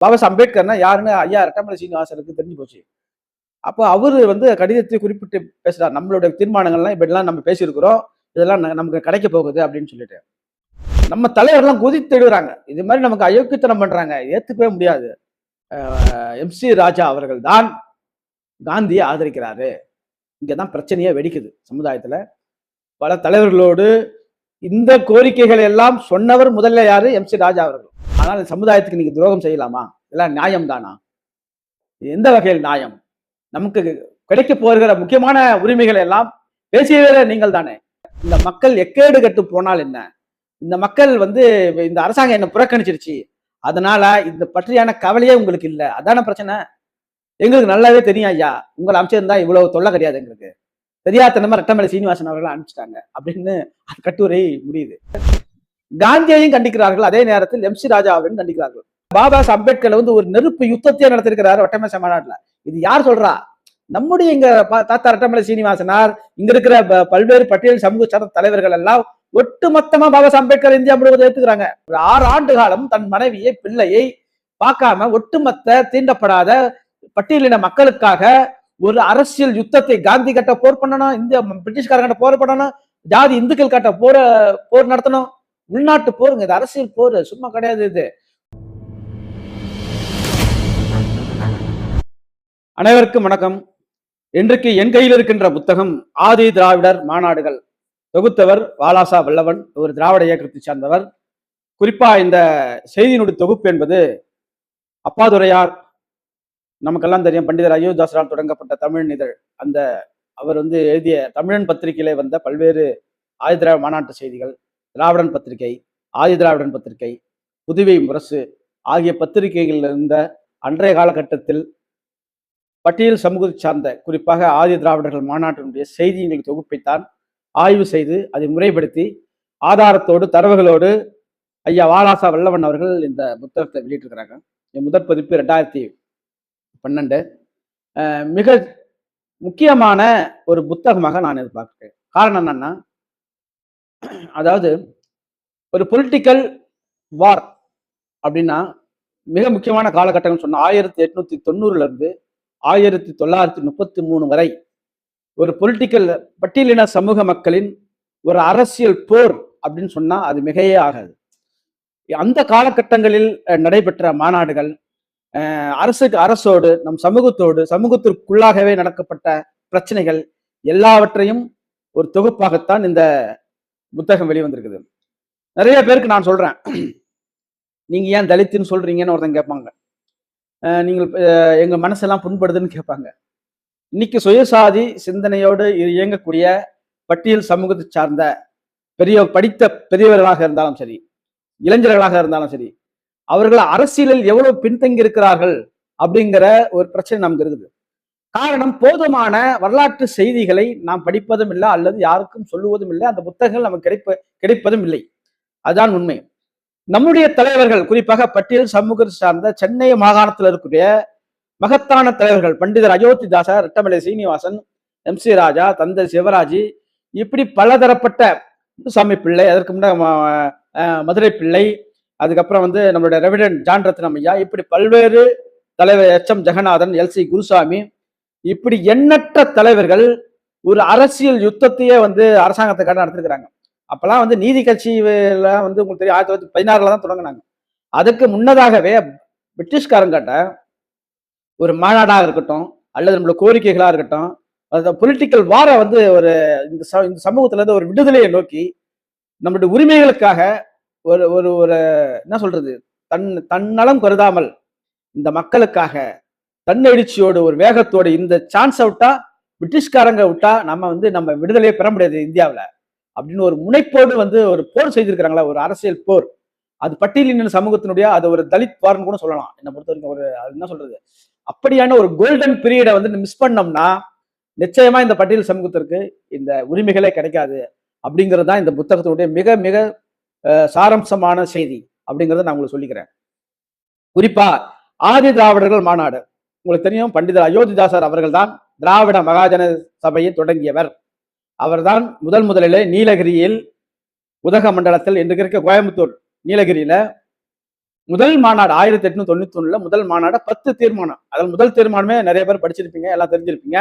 பாபா சாஹ் அம்பேத்கர்னா யாருன்னு ஐயா ரெட்டமலை சீனிவாசனுக்கு தெரிஞ்சு போச்சு. அப்போ அவரு கடிதத்தை குறிப்பிட்டு பேசுறார். நம்மளுடைய தீர்மானங்கள்லாம் இப்படிலாம் நம்ம பேசியிருக்கிறோம். இதெல்லாம் நமக்கு கிடைக்க போகுது அப்படின்னு சொல்லிட்டு. நம்ம தலைவர்லாம் குதித்தெழுறாங்க. இது மாதிரி நமக்கு அயோக்கியத்தனம் பண்றாங்க. ஏத்துக்கவே முடியாது. எம்.சி. ராஜா அவர்கள் தான் காந்தியை ஆதரிக்கிறாரு. இங்கதான் பிரச்சனையே வெடிக்குது சமுதாயத்துல. பல தலைவர்களோடு இந்த கோரிக்கைகள் எல்லாம் சொன்னவர் முதல்ல யாரு? எம்.சி. ராஜா அவர்கள். ஆனால் சமுதாயத்துக்கு நீங்க துரோகம் செய்யலாமா? இதெல்லாம் நியாயம் தானா? எந்த வகையில் நியாயம்? நமக்கு கிடைக்க போகிற முக்கியமான உரிமைகள் எல்லாம் பேசியவரே நீங்கள் தானே. இந்த மக்கள் எக்கேடு கட்டு போனால் என்ன? இந்த மக்கள் இந்த அரசாங்கம் என்ன புறக்கணிச்சிருச்சு, அதனால இந்த பற்றியான கவலையே உங்களுக்கு இல்ல. அதான பிரச்சனை. எங்களுக்கு நல்லாவே தெரியும் ஐயா, உங்களை அமைச்சிருந்தா இவ்வளவு தொல்லை கிடையாது. எங்களுக்கு தெரியாதனமா ரெட்டமலை சீனிவாசன் அவர்கள் அனுப்பிச்சிட்டாங்க அப்படின்னு கட்டுரை முடியுது. காந்தியையும் கண்டிக்கிறார்கள், அதே நேரத்தில் எம்.சி. ராஜா அவரையும் கண்டிக்கிறார்கள். பாபா சாஹ் அம்பேத்கர் ஒரு நெருப்பு யுத்தத்தையே நடத்திருக்கிறாரு ரெட்டமலை மாநாட்டுல. இது யார் சொல்றா? நம்முடைய இங்க தாத்தா ரெட்டமலை சீனிவாசனார், இங்க இருக்கிற பல்வேறு பட்டியல் சமூக சார்ந்த தலைவர்கள் எல்லாம் ஒட்டுமொத்தமா பாபா சாஹ் அம்பேத்கர் இந்தியா முழுவதும் ஏத்துக்கிறாங்க. ஒரு 6 ஆண்டு காலம் தன் மனைவியை பிள்ளையை பார்க்காம ஒட்டுமொத்த தீண்டப்படாத பட்டியலின மக்களுக்காக ஒரு அரசியல் யுத்தத்தை காந்தி கட்ட போர் பண்ணணும், இந்தியா பிரிட்டிஷ்காரங்கிட்ட போர் பண்ணணும், ஜாதி இந்துக்கள் கட்ட போர் நடத்தணும். உள்நாட்டு போருங்க, இது அரசியல் போர், சும்மா கிடையாது இது. அனைவருக்கும் வணக்கம். இன்றைக்கு என் கையில் இருக்கின்ற புத்தகம் ஆதி திராவிடர் மாநாடுகள். தொகுத்தவர் வாலாசா வல்லவன், ஒரு திராவிட இயக்கத்தை சார்ந்தவர். குறிப்பா இந்த செய்தியினுடைய தொகுப்பு என்பது அப்பாதுரையார், நமக்கெல்லாம் தெரியும், பண்டிதர் அயோத்திதாசரால் தொடங்கப்பட்ட தமிழ் இதழ், அந்த அவர் எழுதிய தமிழன் பத்திரிகையிலே வந்த பல்வேறு ஆதி திராவிட மாநாட்டு செய்திகள், திராவிடன் பத்திரிகை, ஆதி திராவிடன் பத்திரிகை, புதுவை முரசு ஆகிய பத்திரிகைகள் இருந்த அன்றைய காலகட்டத்தில் பட்டியல் சமூகத்தை சார்ந்த குறிப்பாக ஆதி திராவிடர்கள் மாநாட்டினுடைய செய்தியின் தொகுப்பைத்தான் ஆய்வு செய்து அதை முறைப்படுத்தி ஆதாரத்தோடு தரவுகளோடு ஐயா வாலாசா வல்லவன் அவர்கள் இந்த புத்தகத்தை வெளியிட்டிருக்கிறாங்க. முதற் பதிப்பு 2012. மிக முக்கியமான ஒரு புத்தகமாக நான் எதிர்பார்க்கிறேன். காரணம் என்னன்னா, அதாவது ஒரு பொலிட்டிக்கல் வார் அப்படின்னா மிக முக்கியமான காலகட்டங்கள் சொன்ன 1890 இருந்து 1933 வரை ஒரு பொலிட்டிக்கல் பட்டியலின சமூக மக்களின் ஒரு அரசியல் போர் அப்படின்னு சொன்னா அது மிகையே ஆகாது. அந்த காலகட்டங்களில் நடைபெற்ற மாநாடுகள், அரசோடு நம் சமூகத்தோடு சமூகத்திற்குள்ளாகவே நடக்கப்பட்ட பிரச்சனைகள் எல்லாவற்றையும் ஒரு தொகுப்பாகத்தான் இந்த புத்தகம் வெளிவந்திருக்குது. நிறைய பேருக்கு நான் சொல்றேன், நீங்க ஏன் தலித்துன்னு சொல்றீங்கன்னு ஒருத்தன் கேட்பாங்க. நீங்கள் எங்க மனசெல்லாம் புண்படுதுன்னு கேட்பாங்க. இன்னைக்கு சுயசாதி சிந்தனையோடு இயங்கக்கூடிய பட்டியல் சமூகத்தை சார்ந்த படித்த பெரியவர்களாக இருந்தாலும் சரி, இளைஞர்களாக இருந்தாலும் சரி, அவர்கள் அரசியலில் எவ்வளவு பின்தங்கி இருக்கிறார்கள் அப்படிங்கிற ஒரு பிரச்சனை நமக்கு இருக்குது. காரணம், போதுமான வரலாற்று செய்திகளை நாம் படிப்பதும் இல்லை, அல்லது யாருக்கும் சொல்லுவதும் இல்லை, அந்த புத்தகங்கள் நமக்கு கிடைப்பதும் இல்லை. அதுதான் உண்மை. நம்முடைய தலைவர்கள், குறிப்பாக பட்டியல் சமூகத்தை சார்ந்த சென்னை மாகாணத்தில் இருக்கக்கூடிய மகத்தான தலைவர்கள், பண்டிதர் அயோத்திதாசர், ரெட்டமலை சீனிவாசன், எம்.சி. ராஜா, தந்தை சிவராஜி, இப்படி பலதரப்பட்ட முத்துசாமி பிள்ளை, அதற்கு முன்னாடி மதுரை பிள்ளை, அதுக்கப்புறம் நம்மளுடைய ரெவிடன்ட் ஜான் ரத்னம் ஐயா, இப்படி பல்வேறு தலைவர், எச்.எம். ஜெகநாதன், எல்.சி. குருசாமி, இப்படி எண்ணற்ற தலைவர்கள் ஒரு அரசியல் யுத்தத்தையே அரசாங்கத்துக்காக நடத்திருக்கிறாங்க. அப்பெல்லாம் நீதி கட்சியில உங்களுக்கு தெரியும் 1916 தான் தொடங்கினாங்க. அதுக்கு முன்னதாகவே பிரிட்டிஷ்காரங்கிட்ட ஒரு மாநாடாக இருக்கட்டும், அல்லது நம்மளோட கோரிக்கைகளா இருக்கட்டும், பொலிட்டிக்கல் வார ஒரு இந்த சமூகத்துல இருந்து ஒரு விடுதலையை நோக்கி நம்மளுடைய உரிமைகளுக்காக ஒரு ஒரு ஒரு என்ன சொல்றது, தன்னலம் கருதாமல் இந்த மக்களுக்காக தன்னெழுச்சியோடு ஒரு வேகத்தோடு இந்த சான்ஸை விட்டா, பிரிட்டிஷ்காரங்க விட்டா நம்ம விடுதலையை பெற முடியாது இந்தியாவில் அப்படின்னு ஒரு முனைப்போடு ஒரு போர் செய்திருக்கிறாங்களா, ஒரு அரசியல் போர். அது பட்டியலின சமூகத்தினுடைய அது ஒரு தலித் வார்னு கூட சொல்லலாம். என்னை பொறுத்த வரைக்கும் ஒரு அது என்ன சொல்றது, அப்படியான ஒரு கோல்டன் பீரியடை மிஸ் பண்ணோம்னா நிச்சயமா இந்த பட்டியல் சமூகத்திற்கு இந்த உரிமைகளே கிடைக்காது அப்படிங்கிறது தான் இந்த புத்தகத்தினுடைய மிக மிக சாரம்சமான செய்தி அப்படிங்கிறத நான் உங்களுக்கு சொல்லிக்கிறேன். குறிப்பா ஆதி திராவிடர்கள் மாநாடு உங்களுக்கு தெரியும், பண்டிதர் அயோத்திதாசர் அவர்கள் தான் திராவிட மகாஜன சபையை தொடங்கியவர். அவர்தான் முதலிலே நீலகிரியில் உதகமண்டலத்தில் இன்றைக்கு இருக்க கோயம்புத்தூர் நீலகிரியில முதல் மாநாடு 1891 முதல் மாநாடு 10 தீர்மானம். அதில் முதல் தீர்மானமே நிறைய பேர் படிச்சிருப்பீங்க, எல்லாம் தெரிஞ்சிருப்பீங்க.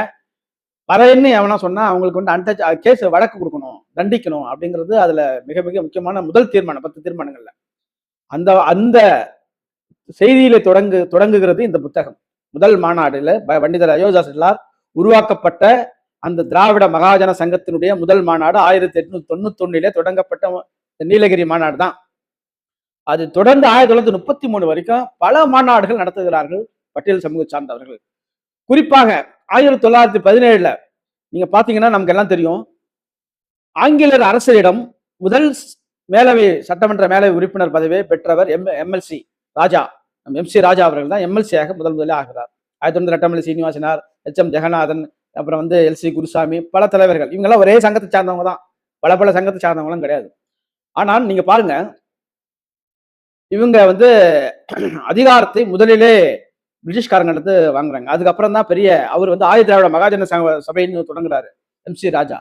பறையன்னு எவனா சொன்னா அவங்களுக்கு வந்து அன்டச் கேஸ் வழக்கு கொடுக்கணும், தண்டிக்கணும் அப்படிங்கிறது அதுல மிக மிக முக்கியமான முதல் தீர்மானம் 10 தீர்மானங்கள்ல. அந்த அந்த செய்தியில தொடங்குகிறது இந்த புத்தகம். முதல் மாநாடுல பண்டிதர் அயோத்திதாஸ் எல்லார் உருவாக்கப்பட்ட அந்த திராவிட மகாஜன சங்கத்தினுடைய முதல் மாநாடு 1891 தொடங்கப்பட்ட நீலகிரி மாநாடு தான். அது தொடர்ந்து 1933 வரைக்கும் பல மாநாடுகள் நடத்துகிறார்கள் பட்டியல் சமூக சார்ந்தவர்கள். குறிப்பாக 1917 நீங்க பாத்தீங்கன்னா நமக்கு எல்லாம் தெரியும், ஆங்கிலேயர் அரசரிடம் முதல் மேலவை சட்டமன்ற மேலவை உறுப்பினர் பதவியை பெற்றவர் எம்எல்சி ராஜா, எம்சி ராஜா அவர்கள் தான் எம்எல்சியாக முதலில் ஆகிறார். 1908 சீனிவாசனார், எம் ஜெகநாதன், அப்புறம் வந்து எல்சி குருசாமி, பல தலைவர்கள். இவங்கெல்லாம் ஒரே சங்கத்தை சார்ந்தவங்க தான், பல சங்கத்தை சார்ந்தவங்களும் கிடையாது. ஆனால் நீங்க பாருங்க, இவங்க வந்து அதிகாரத்தை முதலிலே பிரிட்டிஷ்காரங்க எடுத்து வாங்குறாங்க. அதுக்கப்புறம் தான் பெரிய அவர் வந்து ஆதி திராவிட மகாஜன சபைன்னு தொடங்குறாரு எம்சி ராஜா.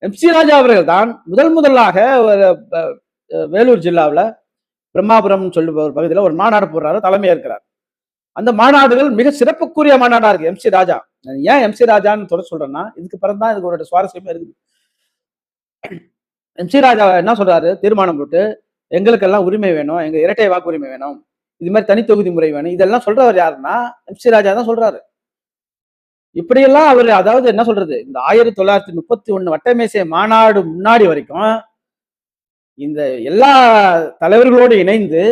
எம்சி ராஜா அவர்கள் தான் முதலாக வேலூர் ஜில்லாவில் பிரம்மாபுரம் சொல்லுற ஒரு பகுதியில் ஒரு மாநாடு போடுறாரு, தலைமையா இருக்கிறார். அந்த மாநாடுகள் மிக சிறப்புக்குரிய மாநாடா இருக்கு. எம்சி ராஜா ஏன் எம்சி ராஜான்னு சொல்றேன்னா, இதுக்கு பிறகு தான் இதுக்கு ஒரு சுவாரஸ்யமே இருக்குது. எம்சி ராஜா என்ன சொல்றாரு, தீர்மானம் போட்டு எங்களுக்கெல்லாம் உரிமை வேணும், எங்க இரட்டை வாக்குரிமை வேணும், இது மாதிரி தனி தொகுதி முறை வேணும், இதெல்லாம் சொல்றவர் யாருன்னா எம்சி ராஜா தான் சொல்றாரு. இப்படியெல்லாம் அவர், அதாவது என்ன சொல்றது, இந்த 1931 வட்டமேசை மாநாடு முன்னாடி வரைக்கும் இந்த எல்லா தலைவர்களோடு இணைந்து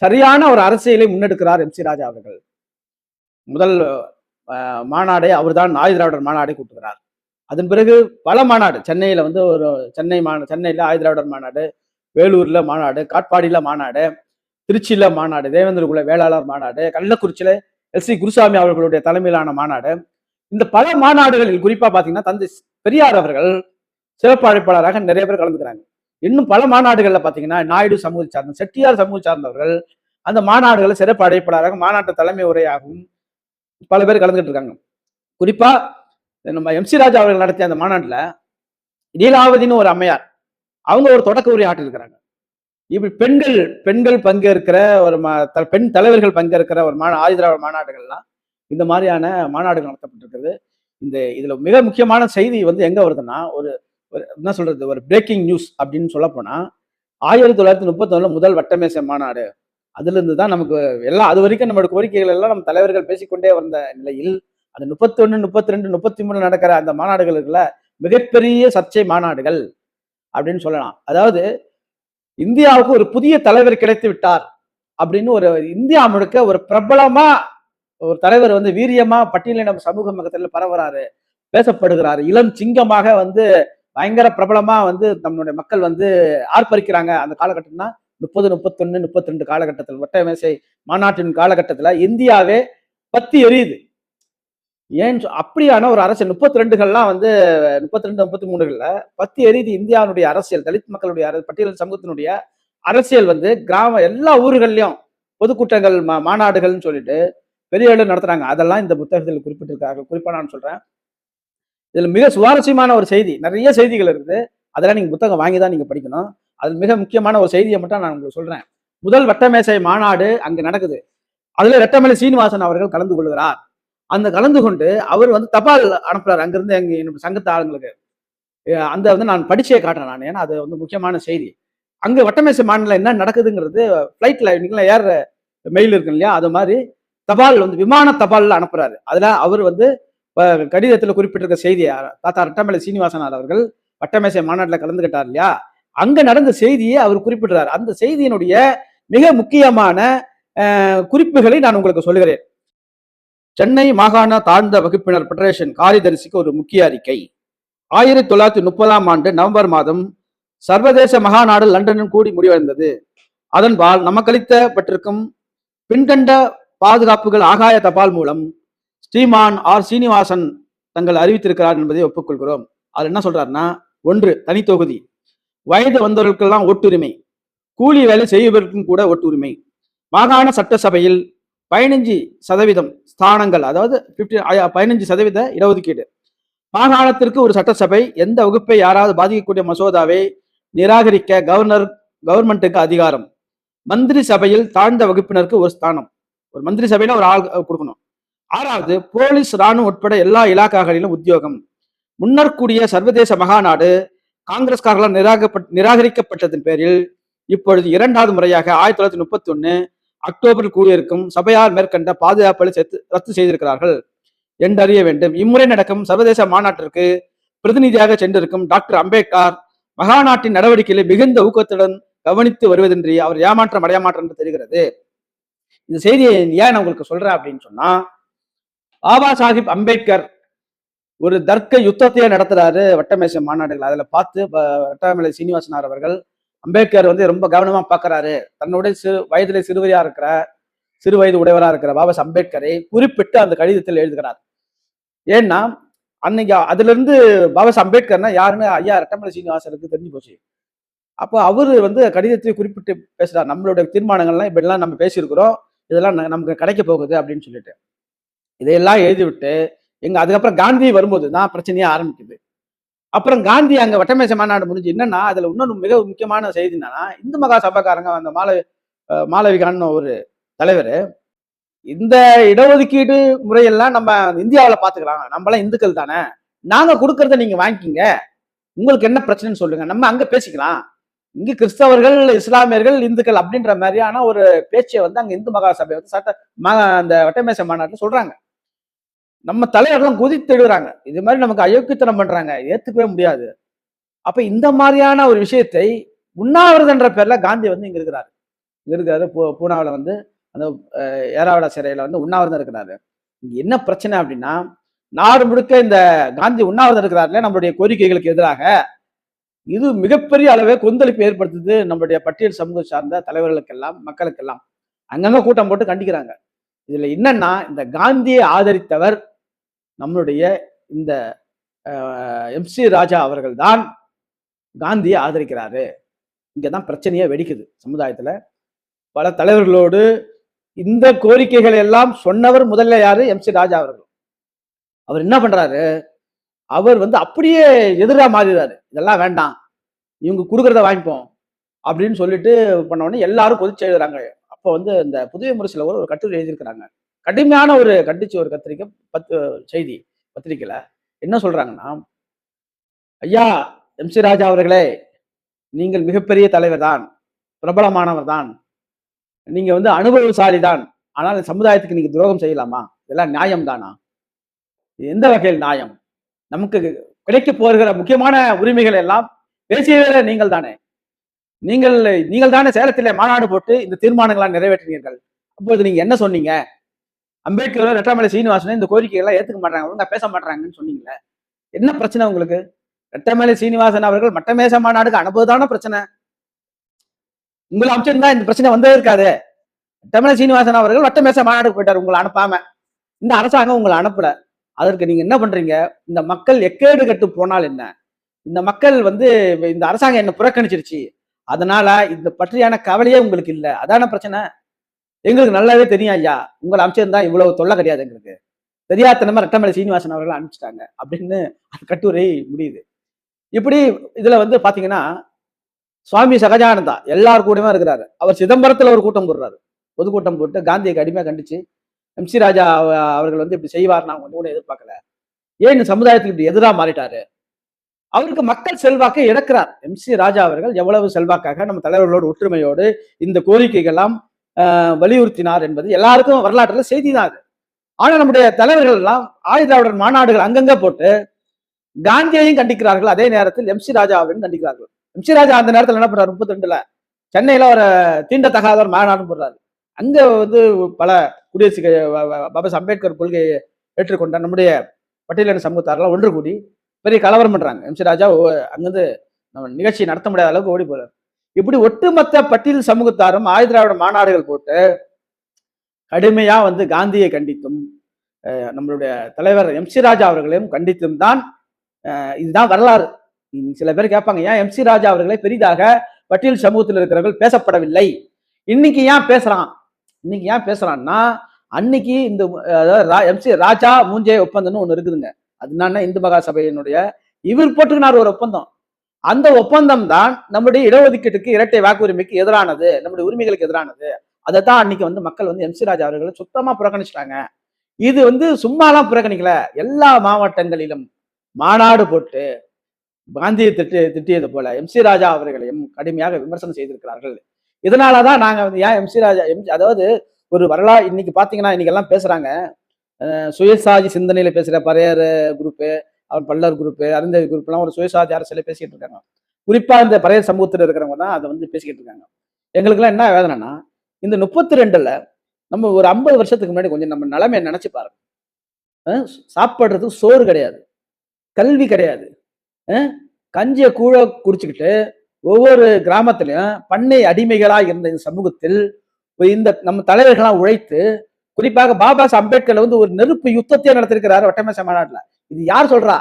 சரியான ஒரு அரசியலை முன்னெடுக்கிறார் எம்சி ராஜா அவர்கள். முதல் மாநாடை அவர் தான் ஆதி திராவிடர் மாநாடை கூட்டுகிறார். அதன் பிறகு பல மாநாடு, சென்னையில வந்து ஒரு சென்னையில ஆதி திராவிடர் மாநாடு, வேலூர்ல மாநாடு, காட்பாடியில மாநாடு, திருச்சியில மாநாடு, தேவேந்திரகுல வேளாளர் மாநாடு, கள்ளக்குறிச்சியில எல்சி குருசாமி அவர்களுடைய தலைமையிலான மாநாடு. இந்த பல மாநாடுகளில் குறிப்பா பாத்தீங்கன்னா தந்தை பெரியார் அவர்கள் சிறப்பு அழைப்பாளராக நிறைய பேர் கலந்துக்கிறாங்க. இன்னும் பல மாநாடுகள்ல பாத்தீங்கன்னா நாயுடு சமூகத்தை சார்ந்த, செட்டியார் சமூக சார்ந்தவர்கள் அந்த மாநாடுகளை சிறப்பு அழைப்பாளராக, மாநாட்டு தலைமை உரையாகவும் பல பேர் கலந்துகிட்டு இருக்காங்க. குறிப்பா நம்ம எம்சி ராஜா அவர்கள் நடத்திய அந்த மாநாட்டுல லீலாவதினு ஒரு அம்மையார், அவங்க ஒரு தொடக்க உரை ஆற்றிருக்கிறாங்க. இப்படி பெண்கள் பங்கேற்கிற ஒரு பெண் தலைவர்கள் பங்கேற்கிற ஒரு ஆதி திராவிட மாநாடுகள்லாம் இந்த மாதிரியான மாநாடுகள் நடத்தப்பட்டிருக்கிறது. இதுல மிக முக்கியமான செய்தி வந்து எங்க வருதுன்னா, ஒரு என்ன சொல்றது, ஒரு பிரேக்கிங் நியூஸ் அப்படின்னு சொல்ல போனா, 1931 முதல் வட்டமேசை மாநாடு, அதுல இருந்து தான் நமக்கு எல்லாம், அது வரைக்கும் நம்மளோட கோரிக்கைகள் எல்லாம் நம்ம தலைவர்கள் பேசிக்கொண்டே வந்த நிலையில் அந்த 31, 32, 33 நடக்கிற அந்த மாநாடுகளுக்குள்ள மிகப்பெரிய சர்ச்சை மாநாடுகள் அப்படின்னு சொல்லலாம். அதாவது இந்தியாவுக்கு ஒரு புதிய தலைவர் கிடைத்து விட்டார் அப்படின்னு ஒரு இந்தியா முழுக்க ஒரு பிரபலமா ஒரு தலைவர் வந்து வீரியமா பட்டியலின சமூக மகத்தில் பரவுறாரு, பேசப்படுகிறாரு, இளம் சிங்கமாக வந்து பயங்கர பிரபலமா வந்து நம்மளுடைய மக்கள் வந்து ஆர்ப்பரிக்கிறாங்க. அந்த காலகட்டம்னா 30, 31, 32 காலகட்டத்தில், வட்டமேசை மாநாட்டின் காலகட்டத்துல இந்தியாவே பத்தி எரியுது. ஏன் அப்படியான ஒரு அரசியல் 32கள்லாம் வந்து 32, 33கள்ல பத்தி எரியுது இந்தியாவுடைய அரசியல், தலித் மக்களுடைய பட்டியல் சமூகத்தினுடைய அரசியல் வந்து கிராம எல்லா ஊர்கள்லயும் பொதுக்கூட்டங்கள், மாநாடுகள்னு சொல்லிட்டு பெரிய அளவு நடத்துறாங்க. அதெல்லாம் இந்த புத்தகத்தில் குறிப்பிட்டிருக்காங்க. குறிப்பா நான் சொல்றேன், இதுல மிக சுவாரஸ்யமான ஒரு செய்தி, நிறைய செய்திகள் இருக்குது, அதெல்லாம் நீங்க புத்தகம் வாங்கி தான் நீங்க படிக்கணும். அது மிக முக்கியமான ஒரு செய்தியை மட்டும் நான் உங்களுக்கு சொல்றேன். முதல் வட்டமேசை மாநாடு அங்க நடக்குது. அதுல ரெட்டமலை சீனிவாசன் அவர்கள் கலந்து கொள்கிறார். அந்த கலந்து கொண்டு அவர் வந்து தபால் அனுப்புறாரு அங்கிருந்து என்னோட சங்கத்து ஆளுங்களுக்கு. அந்த வந்து நான் படிச்சே காட்டுறேன் நான், ஏன்னா அது வந்து முக்கியமான செய்தி. அங்க வட்டமேசை மாநிலம் என்ன நடக்குதுங்கிறது பிளைட்ல இன்னைக்கு ஏர் மெயில் இருக்கு இல்லையா, அது மாதிரி தபால் வந்து விமான தபால்ல அனுப்புறாரு. அதுல அவர் வந்து கடிதத்துல குறிப்பிட்டிருக்க செய்தியை தாத்தா ரெட்டமலை சீனிவாசனார் அவர்கள் வட்டமேசை மாநாட்டில் கலந்துகிட்டார் இல்லையா, அங்க நடந்த செய்தியை அவர் குறிப்பிடுறார். அந்த செய்தியினுடைய மிக முக்கியமான குறிப்புகளை நான் உங்களுக்கு சொல்லுகிறேன். சென்னை மாகாண தாழ்ந்த வகுப்பினர் பெடரேஷன் காரியதரிசிக்கு ஒரு முக்கிய அறிக்கை. 1930ஆம் ஆண்டு நவம்பர் மாதம் சர்வதேச மகாநாடு லண்டனில் கூடி முடிவடைந்தது. அதன்பால் நமக்களிக்கப்பட்டிருக்கும் பின்கண்ட பாதுகாப்புகள் ஆகாய தபால் மூலம் ஸ்ரீமான் ஆர் சீனிவாசன் தங்கள் அறிவித்திருக்கிறார் என்பதை ஒப்புக்கொள்கிறோம். அது என்ன சொல்றாருன்னா, 1 தனி தொகுதி, வயது வந்தவர்களுக்கெல்லாம் ஓட்டுரிமை, கூலி வேலை செய்வதற்கும் கூட ஓட்டுரிமை, மாகாண சட்டசபையில் 15% ஸ்தானங்கள், அதாவது 15% இடஒதுக்கீடு, மாகாணத்திற்கு ஒரு சட்டசபை, எந்த வகுப்பை யாராவது பாதிக்கக்கூடிய மசோதாவை நிராகரிக்க கவர்மெண்ட்டுக்கு அதிகாரம், மந்திரி சபையில் தாழ்ந்த வகுப்பினருக்கு ஒரு ஸ்தானம், ஒரு மந்திரி சபையில ஒரு ஆள் கொடுக்கணும். 6வது, போலீஸ், ராணுவம் உட்பட எல்லா இலாக்காக்களிலும் உத்தியோகம். முன்னர் கூடிய சர்வதேச மகாநாடு காங்கிரஸ்காரர்களால் நிராகரிக்கப்பட்டதன் பேரில் இப்பொழுது 2வது முறையாக 1931 அக்டோபரில் கூடியிருக்கும் சபையார் மேற்கண்ட பாதுகாப்புகளை ரத்து செய்திருக்கிறார்கள் என்றறிய வேண்டும். இம்முறை நடக்கும் சர்வதேச மாநாட்டிற்கு பிரதிநிதியாக சென்றிருக்கும் டாக்டர் அம்பேத்கர் மகாநாட்டின் நடவடிக்கைகளை மிகுந்த ஊக்கத்துடன் கவனித்து வருவதின்றி அவர் ஏமாற்றம் அடையாமாற்றம் என்று தெரிகிறது. இந்த செய்தியை ஏன் நான் உங்களுக்கு சொல்றேன் அப்படின்னு சொன்னா, பாபா சாஹிப் அம்பேத்கர் ஒரு தர்க்க யுத்தத்தையே நடத்துறாரு வட்டமேசை மாநாடுகள். அதுல பார்த்து வட்டமேலை சீனிவாசனார் அவர்கள் அம்பேத்கர் வந்து ரொம்ப கவனமா பாக்குறாரு. தன்னுடைய வயதிலே சிறு வயது உடையவரா இருக்கிற பாபா அம்பேத்கரை குறிப்பிட்டு அந்த கடிதத்தில் எழுதுகிறார். ஏன்னா அன்னைக்கு அதுல இருந்து பாபா அம்பேத்கர்னா யாருன்னு ஐயா ரெட்டமலை சீனிவாசனுக்கு தெரிஞ்சு போச்சு. அப்போ அவரு வந்து கடிதத்தை குறிப்பிட்டு பேசுறார், நம்மளுடைய தீர்மானங்கள்லாம் இப்ப எல்லாம் நம்ம பேசியிருக்கிறோம், இதெல்லாம் நமக்கு கிடைக்க போகுது அப்படின்னு சொல்லிட்டு இதையெல்லாம் எழுதிவிட்டு அதுக்கப்புறம் காந்தி வரும்போது தான் பிரச்சனையே ஆரம்பிக்குது. அப்புறம் காந்தி அங்க வட்டமேசை மாநாடு முடிஞ்சு என்னன்னா, அதுல இன்னொன்று மிக முக்கியமான செய்தி என்னன்னா, இந்து மகா சபைக்காரங்க அந்த மாளவிகான்னு ஒரு தலைவர், இந்த இடஒதுக்கீடு முறையெல்லாம் நம்ம இந்தியாவில் பாத்துக்கலாம், நம்மளாம் இந்துக்கள் தானே, நாங்க கொடுக்கறத நீங்க வாங்கிக்கிங்க, உங்களுக்கு என்ன பிரச்சனைன்னு சொல்லுங்க, நம்ம அங்க பேசிக்கலாம், இங்க கிறிஸ்தவர்கள், இஸ்லாமியர்கள், இந்துக்கள் அப்படின்ற மாதிரியான ஒரு பேச்சை வந்து அங்க இந்து மகா சபை வந்து அந்த வட்டமேசை மாநாட்டில் சொல்றாங்க. நம்ம தலைவர்களும் குதித்து எழுதுறாங்க, இது மாதிரி நமக்கு அயோக்கியத்தனம் பண்றாங்க, ஏத்துக்கவே முடியாது. அப்ப இந்த மாதிரியான ஒரு விஷயத்தை உண்ணாவிரதன்ற பேர்ல காந்தி வந்து இங்க இருக்காரு. பூனாவில் வந்து அந்த ஏராவட சிறையில வந்து உண்ணாவிரதம் இருக்கிறாரு. இங்க என்ன பிரச்சனை அப்படின்னா, நாடு முழுக்க இந்த காந்தி உண்ணாவிரதம் இருக்கிறாருல நம்மளுடைய கோரிக்கைகளுக்கு எதிராக இது மிகப்பெரிய அளவே கொந்தளிப்பு ஏற்படுத்துது நம்மளுடைய பட்டியல் சமூக சார்ந்த தலைவர்களுக்கெல்லாம், மக்களுக்கெல்லாம். அங்கங்க கூட்டம் போட்டு கண்டிக்கிறாங்க. இதுல என்னன்னா, இந்த காந்தியை ஆதரித்தவர் நம்மளுடைய இந்த எம்.சி. ராஜா அவர்கள் தான் காந்தியை ஆதரிக்கிறாரு. இங்கதான் பிரச்சனையே வெடிக்குது சமுதாயத்துல. பல தலைவர்களோடு இந்த கோரிக்கைகள் எல்லாம் சொன்னவர் முதல்ல யாரு? எம்.சி. ராஜா அவர்கள். அவர் என்ன பண்றாரு, அவர் வந்து அப்படியே எதிராக மாறிடுறாரு. இதெல்லாம் வேண்டாம், இவங்க கொடுக்கறத வாங்கிப்போம் அப்படின்னு சொல்லிட்டு பண்ண உடனே எல்லாரும் கொதிச்சு எழுதுறாங்க. அப்போ வந்து இந்த புதிய முரசில ஒரு கட்டுரை எழுதியிருக்கிறாங்க. கடுமையான ஒரு கண்டிச்சு ஒரு கத்திரிக்கை 10 செய்தி பத்திரிக்கையில என்ன சொல்றாங்கன்னா, ஐயா எம்.சி. ராஜா அவர்களே, நீங்கள் மிகப்பெரிய தலைவர் தான், பிரபலமானவர் தான், நீங்க வந்து அனுபவசாலி தான், ஆனால் சமுதாயத்துக்கு நீங்க துரோகம் செய்யலாமா? இதெல்லாம் நியாயம் தானா? எந்த வகையில் நியாயம்? நமக்கு கிடைக்க போகிற முக்கியமான உரிமைகள் எல்லாம் பேசியவே நீங்கள் தானே, நீங்கள் தானே சேலத்திலே மாநாடு போட்டு இந்த தீர்மானங்களாம் நிறைவேற்றினீர்கள். அப்போது நீங்க என்ன சொன்னீங்க? அம்பேத்கர், ரெட்டமலை சீனிவாசன் இந்த கோரிக்கைகள்லாம் ஏத்துக்க மாட்டாங்க, ஒழுங்கா பேச மாட்டாங்கன்னு சொன்னீங்களே, என்ன பிரச்சனை உங்களுக்கு? ரெட்டமலை சீனிவாசன் அவர்கள் வட்டமேசை மாநாடுக்கு அனுப்புவதான பிரச்சனை. உங்களை அமைச்சிருந்தா இந்த பிரச்சனை வந்தே இருக்காது. ரெட்டமலை சீனிவாசன் அவர்கள் வட்டமேசை மாநாடுக்கு போயிட்டார், உங்களை அனுப்பாம. இந்த அரசாங்கம் உங்களை அனுப்பல. அதற்கு நீங்க என்ன பண்றீங்க? இந்த மக்கள் எக்கேடு கட்டு போனால் என்ன, இந்த மக்கள் வந்து இந்த அரசாங்கம் என்ன புறக்கணிச்சிருச்சு, அதனால இந்த பற்றியான கவலையே உங்களுக்கு இல்லை, அதான பிரச்சனை. எங்களுக்கு நல்லாவே தெரியும் ஐயா, உங்களை அமைச்சிருந்தா இவ்வளவு தொல்லை கிடையாது, எங்களுக்கு தெரியாதனமா ரெட்டமலை சீனிவாசன் அவர்கள் அனுப்பிச்சிட்டாங்க அப்படின்னு அந்த கட்டுரை முடியுது. இப்படி இதுல வந்து பாத்தீங்கன்னா, சுவாமி சகஜானந்தா எல்லார் கூடயுமே இருக்கிறாரு. அவர் சிதம்பரத்துல ஒரு கூட்டம் போடுறாரு, பொதுக்கூட்டம் போட்டு காந்தியை கடுமையா கண்டிச்சு, எம்.சி. ராஜா அவர்கள் வந்து இப்படி செய்வார் நான் கூட எதிர்பார்க்கல, ஏன் சமுதாயத்துக்கு இப்படி எதிராக மாறிட்டாரு, அவருக்கு மக்கள் செல்வாக்கை இழக்கிறார். எம்.சி. ராஜா அவர்கள் எவ்வளவு செல்வாக்காக நம்ம தலைவர்களோடு ஒற்றுமையோடு இந்த கோரிக்கைகள்லாம் வலியுறுத்தினார் என்பது எல்லாருக்கும் வரலாற்றுல செய்தி தான் அது. ஆனா நம்முடைய தலைவர்கள் எல்லாம் ஆயுதிராவிடர் மாநாடுகள் அங்கங்க போட்டு காந்தியையும் கண்டிக்கிறார்கள், அதே நேரத்தில் எம்.சி. ராஜா அவரையும் கண்டிக்கிறார்கள். எம்.சி. ராஜா அந்த நேரத்தில் என்ன பண்றாரு, 32ல சென்னையில ஒரு தீண்டத்தகாத ஒரு மாநாடு போடுறாரு. அங்க வந்து பல குடியரசு பாபா அம்பேத்கர் கொள்கையை ஏற்றுக்கொண்ட நம்முடைய பட்டியலின சமூகத்தாரெல்லாம் ஒன்று கூடி பெரிய கலவரம் பண்றாங்க. எம்.சி. ராஜா அங்கிருந்து நம்ம நிகழ்ச்சி நடத்த முடியாத அளவுக்கு ஓடி போறாரு. இப்படி ஒட்டுமொத்த பட்டியல் சமூகத்தாரும் ஆயுதிராவிட மாநாடுகள் போட்டு கடுமையா வந்து காந்தியை கண்டித்தும் நம்மளுடைய தலைவர் எம்.சி. ராஜா அவர்களையும் கண்டித்தும் தான் இதுதான் வரலாறு. சில பேர் கேட்பாங்க, ஏன் எம்.சி. ராஜா அவர்களை பெரிதாக பட்டியல் சமூகத்தில் இருக்கிறவர்கள் பேசப்படவில்லை, இன்னைக்கு ஏன் பேசுறான்? இன்னைக்கு ஏன் பேசுறான்னா, அன்னைக்கு இந்த எம்.சி. ராஜா மூஞ்சே ஒப்பந்தம்னு ஒண்ணு இருக்குதுங்க. அது என்னன்னா, இந்து மகா சபையினுடைய இவர் போட்டுக்கினார் ஒரு ஒப்பந்தம். அந்த ஒப்பந்தம் தான் நம்முடைய இடஒதுக்கீட்டுக்கு, இரட்டை வாக்குரிமைக்கு எதிரானது, நம்முடைய உரிமைகளுக்கு எதிரானது. அதைத்தான் அன்னைக்கு வந்து மக்கள் வந்து எம்.சி. ராஜா அவர்களை சுத்தமா புறக்கணிச்சிட்டாங்க. இது வந்து சும்மாலாம் புறக்கணிக்கல. எல்லா மாவட்டங்களிலும் மாநாடு போட்டு காந்தியை திட்டியது போல எம்.சி. ராஜா அவர்களையும் கடுமையாக விமர்சனம் செய்திருக்கிறார்கள். இதனாலதான் நாங்க வந்து ஏன் எம்.சி. ராஜா அதாவது ஒரு வரலாறு இன்னைக்கு பாத்தீங்கன்னா இன்னைக்கு எல்லாம் பேசுறாங்க. சுயசாதி சிந்தனையில பேசுற பரையர் குரூப்பு, அவர் பல்லர் குரூப்பு, அருந்ததி குரூப் எல்லாம் ஒரு சுயசாதி அரசியல பேசிக்கிட்டு இருக்காங்க. குறிப்பா இந்த பரையர் சமூகத்தில் இருக்கிறவங்க தான் அதை வந்து பேசிக்கிட்டு இருக்காங்க. எங்களுக்கு எல்லாம் என்ன வேதனைன்னா, இந்த 32ல நம்ம ஒரு 50 வருஷத்துக்கு முன்னாடி கொஞ்சம் நம்ம நிலைமையை நினைச்சு பாருங்க. சாப்பிடுறதுக்கு சோறு கிடையாது, கல்வி கிடையாது, கஞ்சிய கூழ குடிச்சுக்கிட்டு ஒவ்வொரு கிராமத்திலையும் பண்ணை அடிமைகளா இருந்த இந்த சமூகத்தில் இந்த நம்ம தலைவர்களாம் உழைத்து, குறிப்பாக பாபா சாஹ் அம்பேத்கர் வந்து ஒரு நெருப்பு யுத்தத்தையே நடத்திருக்கிறாரு வட்டமேசை மாநாட்டுல. இது யார் சொல்றா?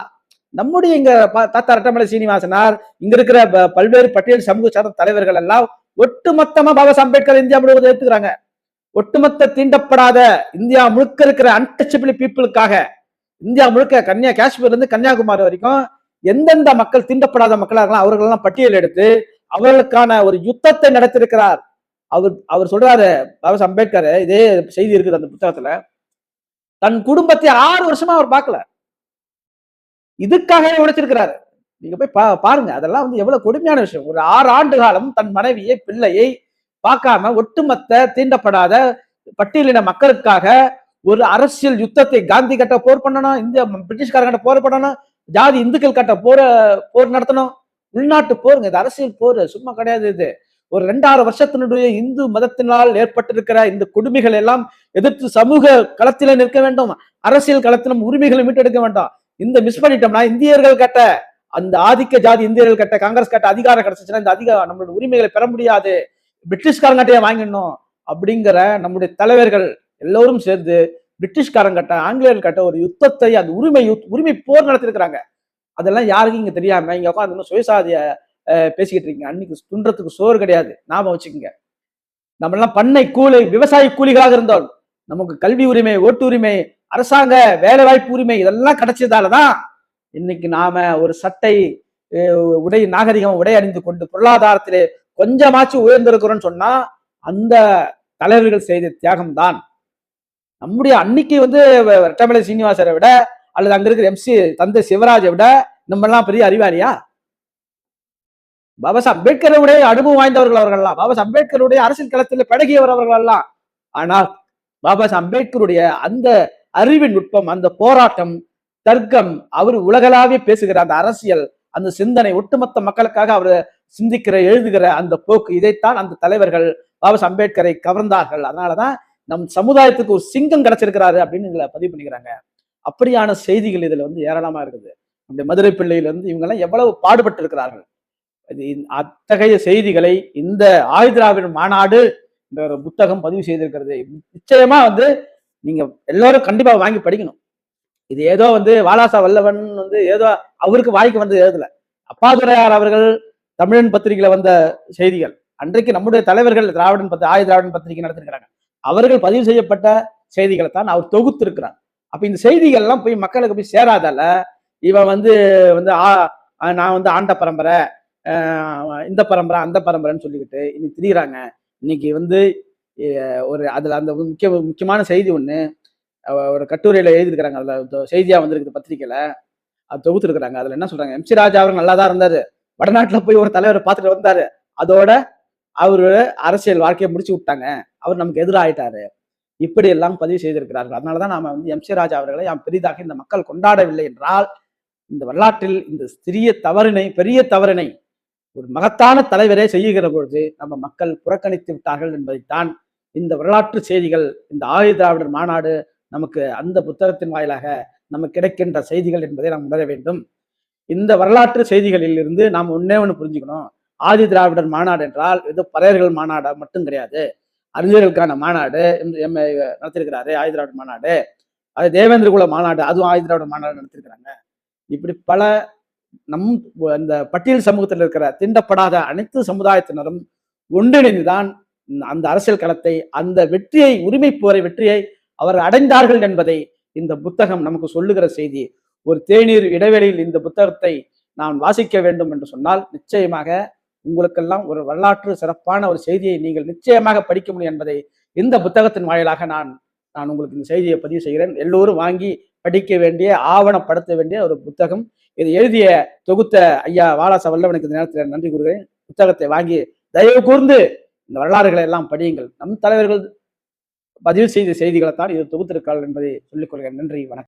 நம்முடைய இங்க தாத்தா ரெட்டமலை சீனிவாசனார், இங்க இருக்கிற பல்வேறு பட்டியல் சமூக சார்ந்த தலைவர்கள் எல்லாம் ஒட்டுமொத்தமா பாபா சாஹ் அம்பேத்கர் இந்தியா முழுவதும் ஏத்துக்கிறாங்க. ஒட்டுமொத்த தீண்டப்படாத இந்தியா முழுக்க இருக்கிற அன்டச்சபிள் பீப்புளுக்காக, இந்தியா முழுக்க காஷ்மீர்ல இருந்து கன்னியாகுமரி வரைக்கும் எந்தெந்த மக்கள் தீண்டப்படாத மக்களா இருக்கலாம் அவர்களெல்லாம் பட்டியல் எடுத்து அவர்களுக்கான ஒரு யுத்தத்தை நடத்திருக்கிறார். அவர் சொல்றாரு பாபா சாஹ் அம்பேத்கர், இதே செய்தி இருக்குது அந்த புத்தகத்துல, தன் குடும்பத்தை 6 வருஷமா அவர் பார்க்கல, இதுக்காகவே உழைச்சிருக்கிறாரு. நீங்க போய் பாருங்க, அதெல்லாம் வந்து எவ்வளவு கொடுமையான விஷயம். ஒரு 6 ஆண்டு காலம் தன் மனைவியை பிள்ளையை பார்க்காம ஒட்டுமொத்த தீண்டப்படாத பட்டியலின மக்களுக்காக ஒரு அரசியல் யுத்தத்தை காந்தி கட்ட போர் பண்ணணும், இந்திய பிரிட்டிஷ்காரங்கிட்ட போர் பண்ணணும், ஜாதி இந்துக்கள் கட்ட போர் நடத்தணும், உள்நாட்டு போருங்க. இது அரசியல் போர், சும்மா கிடையாது. இது ஒரு 2,6 வருஷத்தினுடைய இந்து மதத்தினால் ஏற்பட்டிருக்கிற இந்த கொடுமைகள் எல்லாம் எதிர்த்து சமூக களத்தில நிற்க வேண்டும், அரசியல் களத்திலும் உரிமைகளை மீட்டெடுக்க வேண்டாம். இந்த மிஸ் பண்ணிட்டோம்னா இந்தியர்கள் கட்ட அந்த ஆதிக்க ஜாதி இந்தியர்கள் கட்ட காங்கிரஸ் கட்ட அதிகாரம் கிடைச்சிச்சுன்னா இந்த அதிகாரம் நம்மளோட உரிமைகளை பெற முடியாது, பிரிட்டிஷ்காரங்கிட்டே வாங்கிடணும் அப்படிங்கிற நம்முடைய தலைவர்கள் எல்லோரும் சேர்ந்து பிரிட்டிஷ்காரங்கிட்ட ஆங்கிலேயர்கள் கட்ட ஒரு யுத்தத்தை, அந்த உரிமை போர் நடத்திருக்கிறாங்க. அதெல்லாம் யாருக்கும் இங்க தெரியாம இங்க உட்காந்து சுயசாதிய பேசிக்கிட்டு இருக்கீங்க. அன்னைக்கு துன்றதுக்கு சோறு கிடையாது, ஞாபகம் வச்சுக்கோங்க. நம்ம எல்லாம் பண்ணை கூலி விவசாய கூலிகளாக இருந்தோம். நமக்கு கல்வி உரிமை, ஓட்டு உரிமை, அரசாங்க வேலை வாய்ப்பு உரிமை இதெல்லாம் கிடைச்சதாலதான் இன்னைக்கு நாம ஒரு சட்டை உடை நாகரிகம் உடை அணிந்து கொண்டு பொருளாதாரத்திலே கொஞ்சமாச்சும் உயர்ந்திருக்கிறோம்னு சொன்னா அந்த தலைவர்கள் செய்த தியாகம் தான். நம்முடைய அன்னைக்கு வந்து ரெட்டமலை சீனிவாசரை விட அல்லது அங்க இருக்கிற எம்.சி. தந்தை சிவராஜை விட நம்ம எல்லாம் பெரிய அறிவாளியா? பாபா சாஹ் அம்பேத்கருடைய அனுபவம் வாய்ந்தவர்கள் அவர்கள்லாம், பாபா சாஹ் அம்பேத்கருடைய அரசியல் களத்தில் பழகியவர் அவர்கள் எல்லாம். ஆனால் பாபா சாஹ் அம்பேத்கருடைய அந்த அறிவின் நுட்பம், அந்த போராட்டம், தர்க்கம், அவர் உலகளாவே பேசுகிற அந்த அரசியல், அந்த சிந்தனை, ஒட்டுமொத்த மக்களுக்காக அவர் சிந்திக்கிற எழுதுகிற அந்த போக்கு, இதைத்தான் அந்த தலைவர்கள் பாபா சாஹ் அம்பேத்கரை கவர்ந்தார்கள். அதனாலதான் நம் சமுதாயத்துக்கு ஒரு சிங்கம் கிடைச்சிருக்கிறாரு அப்படின்னு இதுல பதிவு பண்ணிக்கிறாங்க. அப்படியான செய்திகள் இதுல வந்து ஏராளமா இருக்குது. நம்முடைய மதுரை பிள்ளையில இருந்து இவங்க எல்லாம் எவ்வளவு பாடுபட்டு இருக்கிறார்கள். அத்தகைய செய்திகளை இந்த ஆயுதிராவிட மாநாடு என்ற ஒரு புத்தகம் பதிவு செய்திருக்கிறது. நிச்சயமா வந்து நீங்க எல்லாரும் கண்டிப்பா வாங்கி படிக்கணும். இது ஏதோ வந்து வாலாசா வல்லவன் வந்து ஏதோ அவருக்கு வாய்க்கு வந்து எழுதல. அப்பாதுரையார் அவர்கள் தமிழன் பத்திரிகையில வந்த செய்திகள், அன்றைக்கு நம்முடைய தலைவர்கள் ஆதி திராவிடன் பத்திரிகை நடத்திருக்கிறாங்க, அவர்கள் பதிவு செய்யப்பட்ட செய்திகளை தான் அவர் தொகுத்து இருக்கிறார். அப்ப இந்த செய்திகள் எல்லாம் போய் மக்களுக்கு போய் சேராதால இவன் வந்து நான் வந்து ஆண்ட பரம்பரை, இந்த பரம்பரை அந்த பரம்பரைன்னு சொல்லிக்கிட்டு இன்னைக்கு திரியிறாங்க. இன்னைக்கு வந்து ஒரு அதுல அந்த முக்கியமான செய்தி ஒண்ணு ஒரு கட்டுரையில எழுதியிருக்கிறாங்க, அதுல செய்தியா வந்திருக்குது பத்திரிகையில, அது தொகுத்து இருக்கிறாங்க. அதுல என்ன சொல்றாங்க, எம்.சி. ராஜா அவர் நல்லாதான் இருந்தாரு, வடநாட்டுல போய் ஒரு தலைவரை பார்த்துட்டு வந்தாரு, அதோட அவரு அரசியல் வாழ்க்கையை முடிச்சு விட்டாங்க, அவர் நமக்கு எதிராயிட்டாரு, இப்படி எல்லாம் பதிவு செய்திருக்கிறார்கள். அதனாலதான் நாம வந்து எம்.சி. ராஜா அவர்களை பெரிதாக இந்த மக்கள் கொண்டாடவில்லை என்றால், இந்த வரலாற்றில் இந்த சிறிய தவறினை, பெரிய தவறினை ஒரு மகத்தான தலைவரே செய்கிற பொழுது நம்ம மக்கள் புறக்கணித்து விட்டார்கள் என்பதைத்தான் இந்த வரலாற்று செய்திகள், இந்த ஆதி திராவிடர் மாநாடு நமக்கு அந்த புத்தகத்தின் வாயிலாக நமக்கு கிடைக்கின்ற செய்திகள் என்பதை நாம் உணர வேண்டும். இந்த வரலாற்று செய்திகளில் இருந்து நாம் ஒன்னே ஒன்று புரிஞ்சுக்கணும். ஆதி திராவிடர் மாநாடு என்றால் ஏதோ பறையர்கள் மாநாடு மட்டும் கிடையாது, அறிஞர்களுக்கான மாநாடு நடத்திருக்கிறாரு ஆதி திராவிடர் மாநாடு, அது தேவேந்திர குல மாநாடு, அதுவும் ஆதி திராவிடர் மாநாடு நடத்திருக்கிறாங்க. இப்படி பல இந்த பட்டியல் சமூகத்தில் இருக்கிற தீண்டப்படாத அனைத்து சமுதாயத்தினரும் ஒன்றிணைந்துதான் அந்த அரசியல் களத்தை, அந்த வெற்றியை, உரிமை போரை வெற்றியை அவர் அடைந்தார்கள் என்பதை இந்த புத்தகம் நமக்கு சொல்லுகிற செய்தி. ஒரு தேநீர் இடைவெளியில் இந்த புத்தகத்தை நான் வாசிக்க வேண்டும் என்று சொன்னால் நிச்சயமாக உங்களுக்கெல்லாம் ஒரு வரலாற்று சிறப்பான ஒரு செய்தியை நீங்கள் நிச்சயமாக படிக்க முடியும் என்பதை இந்த புத்தகத்தின் வாயிலாக நான் நான் உங்களுக்கு இந்த செய்தியை பதிவு செய்கிறேன். எல்லோரும் வாங்கி படிக்க வேண்டிய, ஆவணப்படுத்த வேண்டிய ஒரு புத்தகம். இதை எழுதிய தொகுத்த ஐயா வாலாச வல்லவனுக்கு இந்த நேரத்தில் நன்றி கூறுகிறேன். புத்தகத்தை வாங்கி தயவு கூர்ந்து இந்த வரலாறுகளை எல்லாம் படியுங்கள். நம் தலைவர்கள் பதிவு செய்த செய்திகளைத்தான் இது தொகுத்திருக்காள் என்பதை சொல்லிக் கொள்கிறேன். நன்றி, வணக்கம்.